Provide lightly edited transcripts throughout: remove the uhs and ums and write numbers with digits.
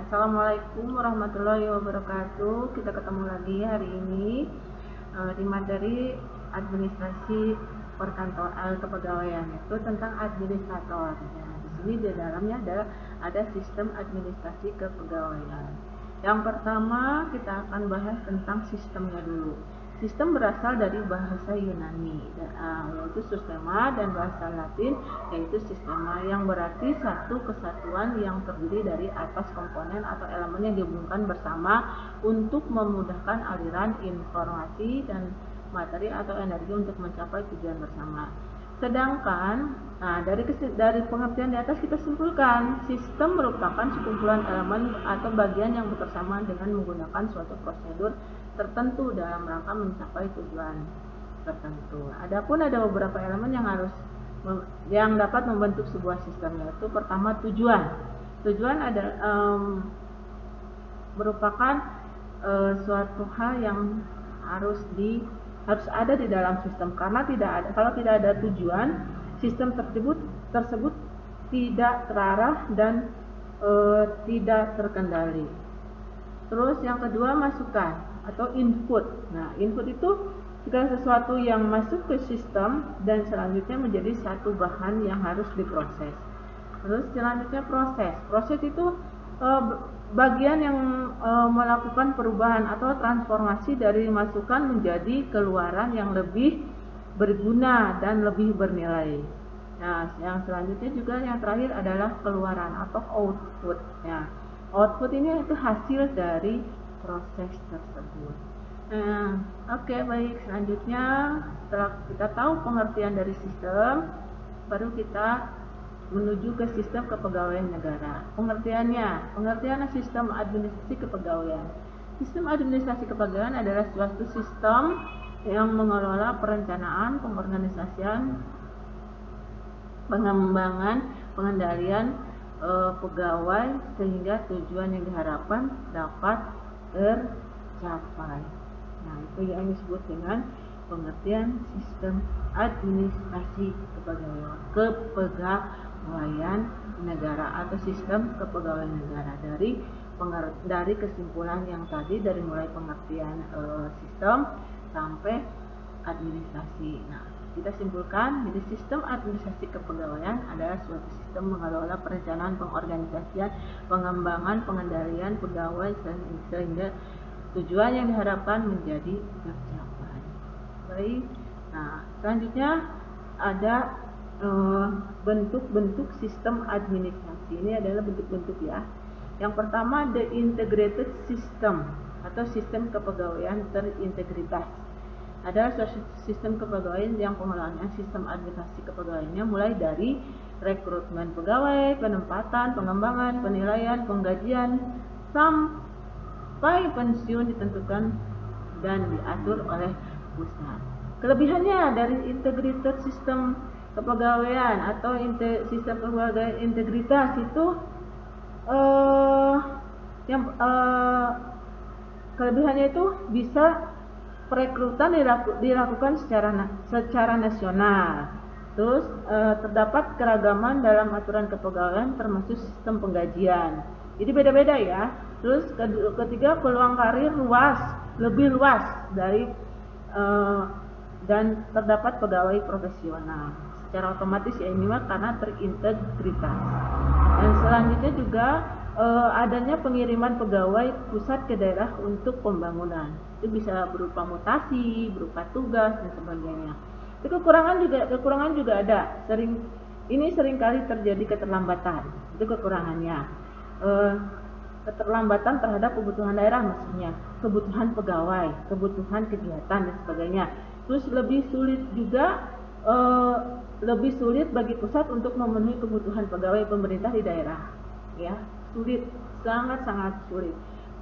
Assalamualaikum warahmatullahi wabarakatuh. Kita ketemu lagi hari ini di materi administrasi perkantoran kepegawaian, itu tentang administrator. Nah, di sini di dalamnya ada sistem administrasi kepegawaian. Yang pertama kita akan bahas tentang sistemnya dulu. Sistem berasal dari bahasa Yunani, yaitu sistema, dan bahasa Latin yaitu sistema, yang berarti satu kesatuan yang terdiri dari atas komponen atau elemen yang dihubungkan bersama untuk memudahkan aliran informasi dan materi atau energi untuk mencapai tujuan bersama. Sedangkan dari pengertian di atas kita simpulkan, sistem merupakan sekumpulan elemen atau bagian yang bekerjasama dengan menggunakan suatu prosedur tertentu dalam rangka mencapai tujuan tertentu. Adapun ada beberapa elemen yang dapat membentuk sebuah sistem, yaitu pertama tujuan. Tujuan merupakan suatu hal yang harus ada di dalam sistem, karena kalau tidak ada tujuan, sistem tersebut tidak terarah dan tidak terkendali. Terus yang kedua, masukan atau input. Nah, input itu segala sesuatu yang masuk ke sistem dan selanjutnya menjadi satu bahan yang harus diproses. Terus selanjutnya proses. Proses itu bagian yang melakukan perubahan atau transformasi dari masukan menjadi keluaran yang lebih berguna dan lebih bernilai. Nah, yang selanjutnya juga yang terakhir adalah keluaran atau output. Ya, output ini itu hasil dari proses tersebut. Oke, baik. Selanjutnya, setelah kita tahu pengertian dari sistem, baru kita menuju ke sistem kepegawaian negara. Pengertian sistem administrasi kepegawaian. Sistem administrasi kepegawaian adalah suatu sistem yang mengelola perencanaan, pengorganisasian, pengembangan, pengendalian pegawai sehingga tujuan yang diharapkan dapat tercapai. Nah, itu yang disebut dengan pengertian sistem administrasi kepegawaian negara atau sistem kepegawaian negara. Dari kesimpulan yang tadi, dari mulai pengertian sistem sampai administrasi. Nah, kita simpulkan, jadi sistem administrasi kepegawaian adalah suatu sistem mengelola perencanaan, pengorganisasian, pengembangan, pengendalian pegawai sehingga tujuan yang diharapkan menjadi tercapai. Baik. Nah, selanjutnya ada bentuk-bentuk sistem administrasi. Ini adalah bentuk-bentuk ya. Yang pertama, the integrated system atau sistem kepegawaian terintegritas. Ada sistem kepegawaian yang pengelolaannya, sistem administrasi kepegawaiannya mulai dari rekrutmen pegawai, penempatan, pengembangan, penilaian, penggajian, sampai pensiun ditentukan dan diatur oleh pusat. Kelebihannya dari integrated sistem kepegawaian atau sistem kepegawaian integritas itu kelebihannya itu bisa perekrutan dilakukan secara nasional. Terus terdapat keragaman dalam aturan kepegawaian termasuk sistem penggajian. Jadi beda-beda ya. Terus ketiga, peluang karir lebih luas dan terdapat pegawai profesional. Secara otomatis ya, ini karena terintegritas. Dan selanjutnya juga adanya pengiriman pegawai pusat ke daerah untuk pembangunan. Itu bisa berupa mutasi, berupa tugas dan sebagainya. Itu kekurangan juga ada. Seringkali terjadi keterlambatan. Itu kekurangannya. Keterlambatan terhadap kebutuhan daerah, maksudnya kebutuhan pegawai, kebutuhan kegiatan dan sebagainya. Terus lebih sulit bagi pusat untuk memenuhi kebutuhan pegawai pemerintah di daerah. Ya, sulit, sangat-sangat sulit.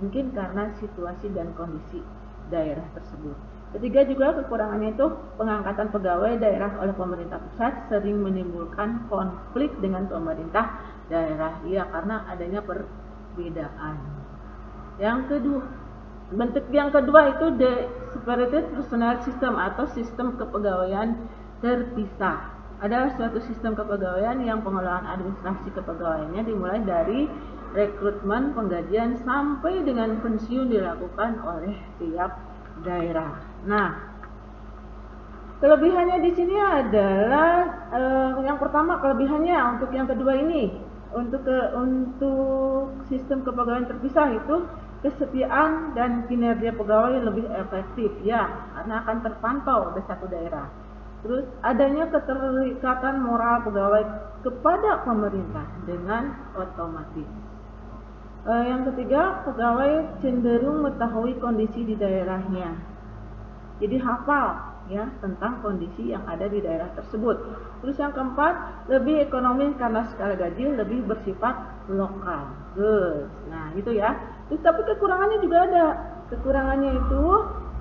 Mungkin karena situasi dan kondisi daerah tersebut. Ketiga juga kekurangannya itu pengangkatan pegawai daerah oleh pemerintah pusat sering menimbulkan konflik dengan pemerintah daerah. Ya, karena adanya perbedaan. Bentuk yang kedua itu the separated personnel system atau sistem kepegawaian terpisah. Adalah suatu sistem kepegawaian yang pengelolaan administrasi kepegawaiannya dimulai dari rekrutmen, penggajian sampai dengan pensiun dilakukan oleh tiap daerah. Nah, kelebihannya di sini adalah yang pertama kelebihannya untuk yang kedua ini untuk sistem kepegawaian terpisah itu kesetiaan dan kinerja pegawai lebih efektif ya karena akan terpantau di satu daerah. Terus adanya keterikatan moral pegawai kepada pemerintah dengan otomatis. Yang ketiga, pegawai cenderung mengetahui kondisi di daerahnya. Jadi hafal ya tentang kondisi yang ada di daerah tersebut. Terus yang keempat, lebih ekonomis karena skala gaji lebih bersifat lokal. Good. Nah, itu ya. Terus tapi kekurangannya juga ada. Kekurangannya itu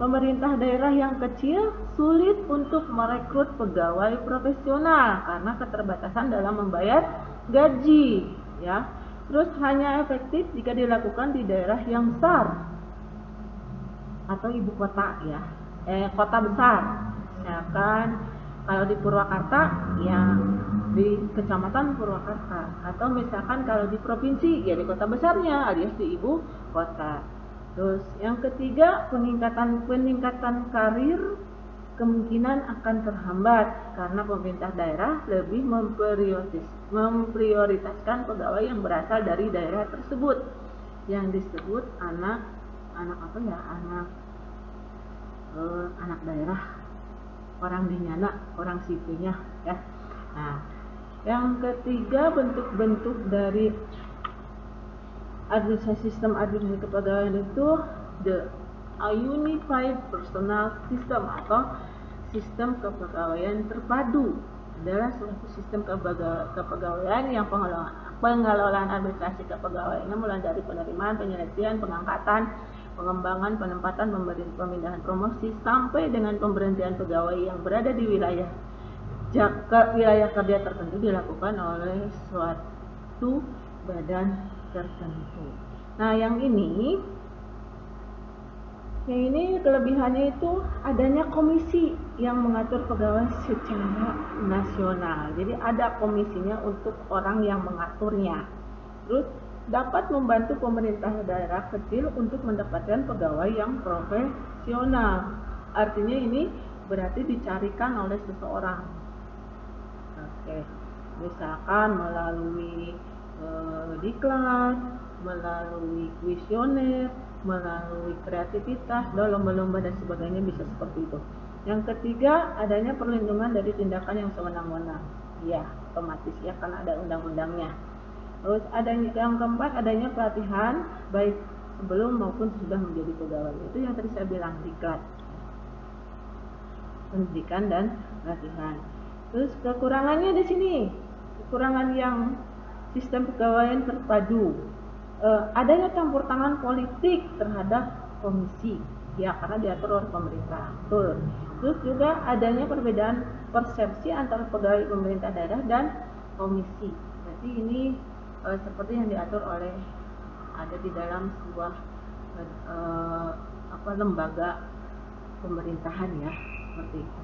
pemerintah daerah yang kecil sulit untuk merekrut pegawai profesional karena keterbatasan dalam membayar gaji, ya. Terus hanya efektif jika dilakukan di daerah yang besar atau ibu kota ya, kota besar. Misalkan kalau di Purwakarta ya di kecamatan Purwakarta, atau misalkan kalau di provinsi ya di kota besarnya alias di ibu kota. Terus yang ketiga, peningkatan karir kemungkinan akan terhambat karena pemerintah daerah lebih memprioritaskan pegawai yang berasal dari daerah tersebut yang disebut anak daerah, orang dinyana, orang sipilnya ya. Nah, yang ketiga, bentuk-bentuk dari sistem administrasi kepegawaian itu a unified personal system atau sistem kepegawaian terpadu adalah suatu sistem kepegawaian yang pengelolaan administrasi kepegawaiannya mulai dari penerimaan, penyeleksian, pengangkatan, pengembangan, penempatan, pemindahan, promosi sampai dengan pemberhentian pegawai yang berada di wilayah kerja tertentu dilakukan oleh suatu badan tertentu. Nah, yang ini kelebihannya itu adanya komisi yang mengatur pegawai secara nasional. Jadi ada komisinya untuk orang yang mengaturnya. Terus dapat membantu pemerintah daerah kecil untuk mendapatkan pegawai yang profesional. Artinya ini berarti dicarikan oleh seseorang. Oke, misalkan melalui diklat, melalui kuesioner, melalui kreativitas, lomba-lomba dan sebagainya, bisa seperti itu. Yang ketiga, adanya perlindungan dari tindakan yang sewenang-wenang. Ya, otomatis ya karena ada undang-undangnya. Terus adanya yang keempat, adanya pelatihan baik sebelum maupun sudah menjadi pegawai. Itu yang tadi saya bilang, diklat, pendidikan dan pelatihan. Terus kekurangannya di sini, kekurangan yang sistem kepegawaian terpadu, adanya campur tangan politik terhadap komisi, ya karena diatur oleh pemerintah. Betul. Terus juga adanya perbedaan persepsi antara pegawai pemerintah daerah dan komisi. Jadi ini seperti yang diatur oleh ada di dalam sebuah lembaga pemerintahan ya, seperti itu.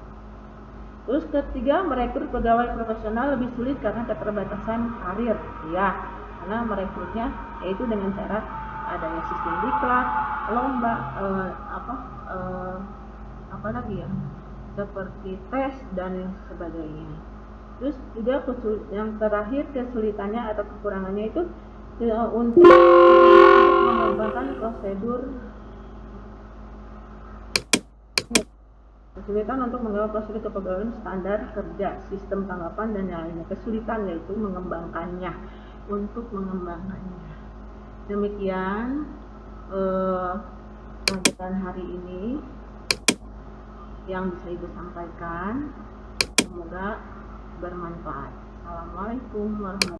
Terus ketiga, merekrut pegawai profesional lebih sulit karena keterbatasan karir, ya, karena merekrutnya yaitu dengan cara adanya sistem diklat, lomba, seperti tes dan sebagainya. Terus juga yang terakhir, kesulitannya atau kekurangannya itu untuk mengembangkan kesulitan untuk mengembangkan prosedur kepegawaian standar kerja, sistem tanggapan dan yang lainnya. Kesulitan yaitu mengembangkannya. Demikian pelajaran hari ini yang bisa Ibu sampaikan. Semoga bermanfaat. Assalamualaikum warahmatullahi wabarakatuh.